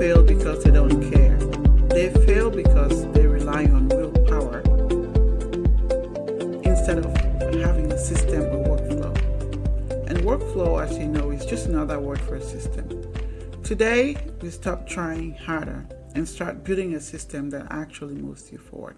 fail because they don't care. They fail because they rely on willpower instead of having a system or workflow. And workflow, as you know, is just another word for a system. Today, we stop trying harder and start building a system that actually moves you forward.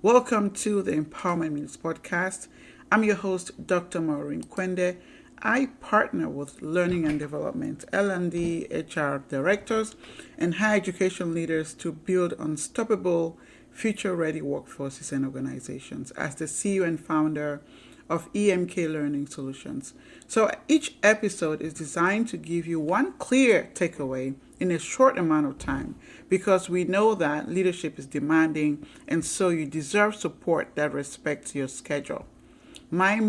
Welcome to the Empowerment Minutes podcast. I'm your host, Dr. Maurine Kwende. I partner with learning and development, L&D, HR directors, and higher education leaders to build unstoppable, future-ready workforces and organizations as the CEO and founder of EMK Learning Solutions. So each episode is designed to give you one clear takeaway in a short amount of time because we know that leadership is demanding and so you deserve support that respects your schedule. My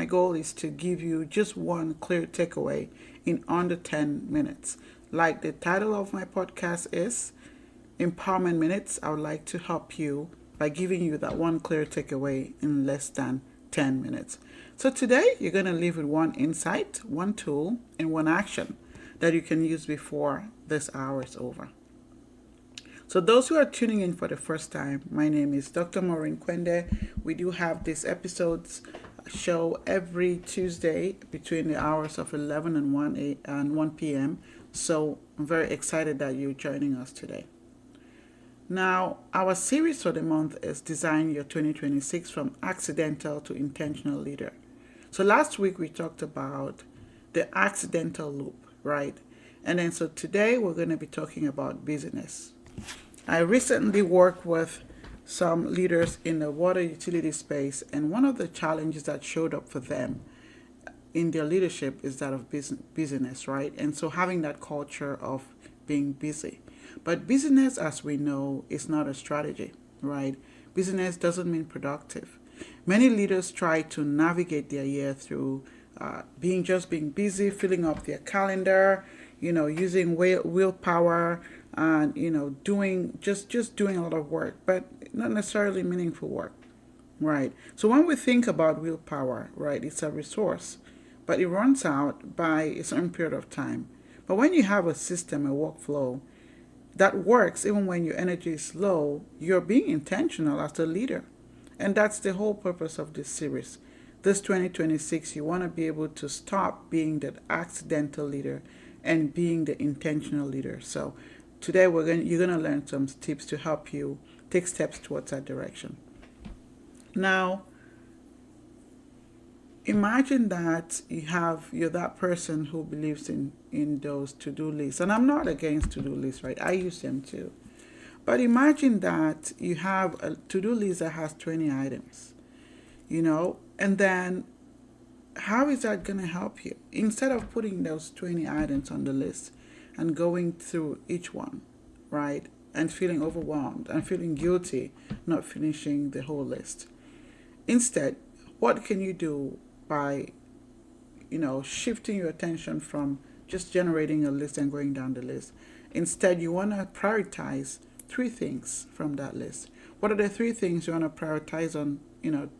goal is to give you just one clear takeaway in under 10 minutes. Like the title of my podcast is Empowerment Minutes, I would like to help you by giving you that one clear takeaway in less than 10 minutes. So today you're going to leave with one insight, one tool, and one action that you can use before this hour is over. So those who are tuning in for the first time, my name is Dr. Maurine Kwende. We do have these episodes show every Tuesday between the hours of 11 and 1 p.m. So I'm very excited that you're joining us today. Now, our series for the month is Design Your 2026 from Accidental to Intentional Leader. So last week we talked about the accidental loop, right? And then so today we're going to be talking about busyness. I recently worked with some leaders in the water utility space, and one of the challenges that showed up for them in their leadership is that of busyness, right? And so having that culture of being busy. But busyness, as we know, is not a strategy, right? Busyness doesn't mean productive. Many leaders try to navigate their year through being busy, filling up their calendar, using willpower, and doing doing a lot of work, but not necessarily meaningful work, right? So when we think about willpower, right, it's a resource, but it runs out by a certain period of time. But when you have a system, a workflow that works, even when your energy is low, you're being intentional as a leader, and that's the whole purpose of this series. This 2026, you want to be able to stop being that accidental leader and being the intentional leader. So today you're going to learn some tips to help you take steps towards that direction. Now, imagine that you're that person who believes in those to-do lists. And I'm not against to-do lists, right? I use them too. But imagine that you have a to-do list that has 20 items, and then how is that going to help you? Instead of putting those 20 items on the list and going through each one, right, and feeling overwhelmed and feeling guilty not finishing the whole list. Instead, what can you do by, shifting your attention from just generating a list and going down the list? Instead, you want to prioritize 3 things from that list. What are the 3 things you want to prioritize on,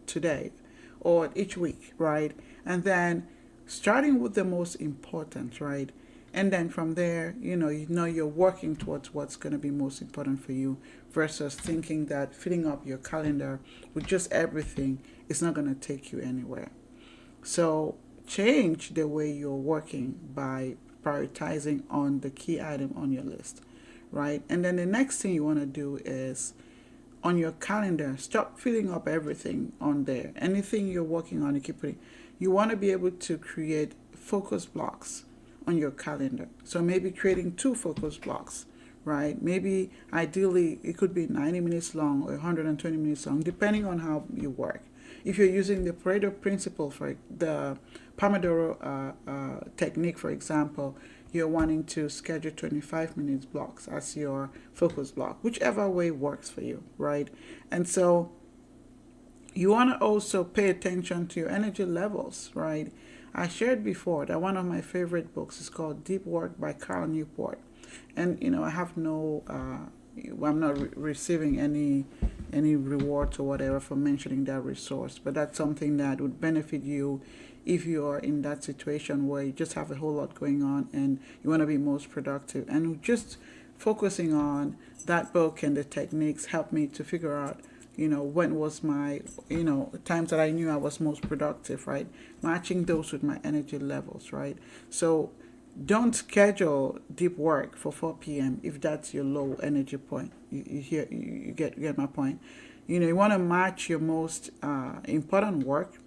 today or each week, right? And then starting with the most important, right? And then from there, you're working towards what's going to be most important for you versus thinking that filling up your calendar with just everything is not going to take you anywhere. So change the way you're working by prioritizing on the key item on your list, right? And then the next thing you want to do is on your calendar, stop filling up everything on there. Anything you're working on, you want to be able to create focus blocks on your calendar. So maybe creating 2 focus blocks, right? Maybe ideally it could be 90 minutes long or 120 minutes long, depending on how you work. If you're using the Pareto principle for the Pomodoro technique, for example, you're wanting to schedule 25 minutes blocks as your focus block, whichever way works for you, right? And so you want to also pay attention to your energy levels, right? I shared before that one of my favorite books is called Deep Work by Cal Newport. And, I have I'm not receiving any rewards or whatever for mentioning that resource, but that's something that would benefit you if you are in that situation where you just have a whole lot going on and you want to be most productive and just focusing on that book and the techniques helped me to figure out, when was my, times that I knew I was most productive, right? Matching those with my energy levels, right? So don't schedule deep work for 4 p.m. if that's your low energy point. You get my point. You want to match your most important work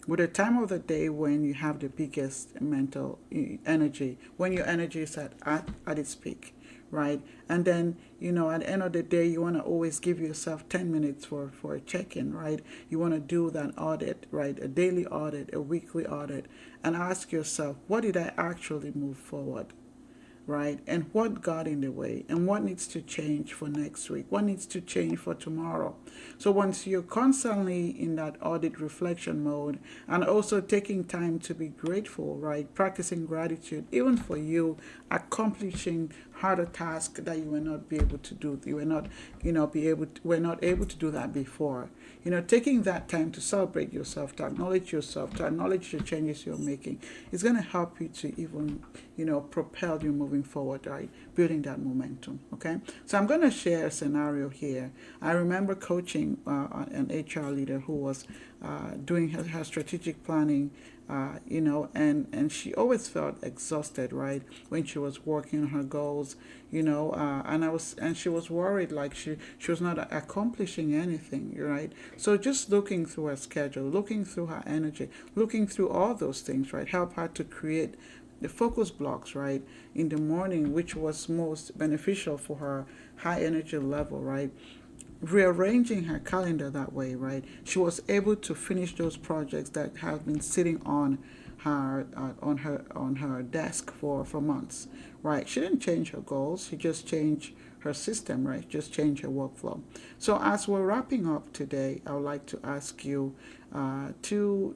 with the time of the day when you have the biggest mental energy, when your energy is at its peak, right? And then, at the end of the day, you want to always give yourself 10 minutes for a check-in, right? You want to do that audit, right? A daily audit, a weekly audit, and ask yourself, what did I actually move forward? Right? And what got in the way, and what needs to change for next week, what needs to change for tomorrow. So once you're constantly in that audit reflection mode, and also taking time to be grateful, right? Practicing gratitude, even for you accomplishing harder tasks that you were not be able to do. You were not, were not able to do that before. Taking that time to celebrate yourself, to acknowledge the changes you're making, is going to help you to even, propel you moving forward, right? Building that momentum, okay? So I'm going to share a scenario here. I remember coaching an HR leader who was doing her strategic planning, and she always felt exhausted, right, when she was working on her goals, and she was worried like she was not accomplishing anything, right? So just looking through her schedule, looking through her energy, looking through all those things, right, help her to create the focus blocks, right, in the morning, which was most beneficial for her high energy level, right? Rearranging her calendar that way, right, she was able to finish those projects that have been sitting on her desk for months, right? She didn't change her goals, she just changed her system, right? Just change her workflow. So as we're wrapping up today, I would like to ask you to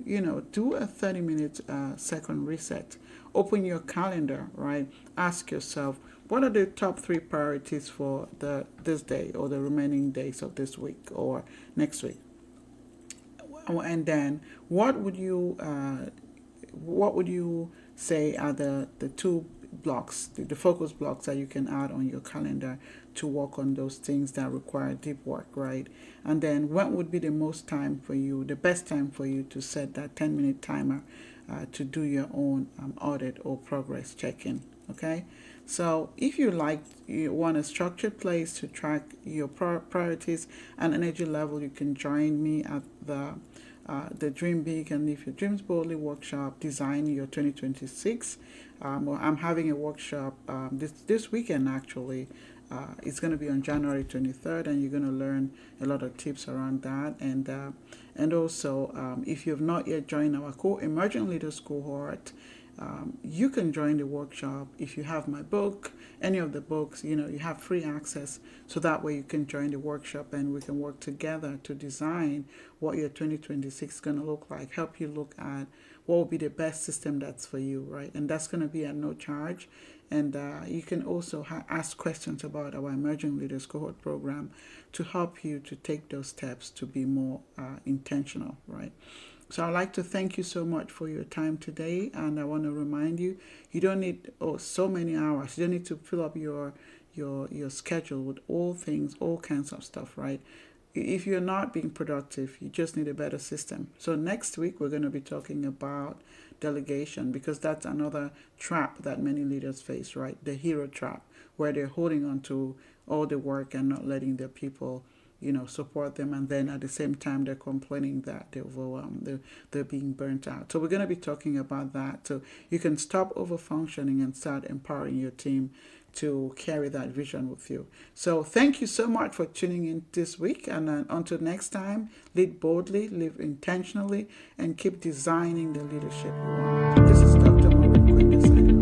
do a 30-minute second reset. Open your calendar, right? Ask yourself, what are the top 3 priorities for this day or the remaining days of this week or next week? And then what would you say are the 2 blocks, the focus blocks that you can add on your calendar to work on those things that require deep work, right? And then when would be the best time for you to set that 10-minute timer to do your own audit or progress check-in, okay? So if you want a structured place to track your priorities and energy level, you can join me at the Dream Big and Live Your Dreams Boldly workshop, Design Your 2026. I'm having a workshop this weekend, actually. It's going to be on January 23rd, and you're going to learn a lot of tips around that. And also, if you've not yet joined our Emerging Leaders cohort, you can join the workshop. If you have my book, any of the books, you have free access. So that way you can join the workshop and we can work together to design what your 2026 is going to look like, help you look at what will be the best system that's for you, right? And that's going to be at no charge. And you can also ask questions about our Emerging Leaders cohort program to help you to take those steps to be more intentional, right? So I'd like to thank you so much for your time today, and I want to remind you, you don't need so many hours. You don't need to fill up your schedule with all kinds of stuff, right? If you're not being productive, you just need a better system. So next week we're going to be talking about delegation, because that's another trap that many leaders face, right? The hero trap, where they're holding on to all the work and not letting their people support them, and then at the same time they're complaining that they're overwhelmed, they're being burnt out. So we're going to be talking about that, so you can stop over functioning and start empowering your team to carry that vision with you. So thank you so much for tuning in this week, and until next time, lead boldly, live intentionally, and keep designing the leadership you want. This is Dr. Maurine Kwende signing.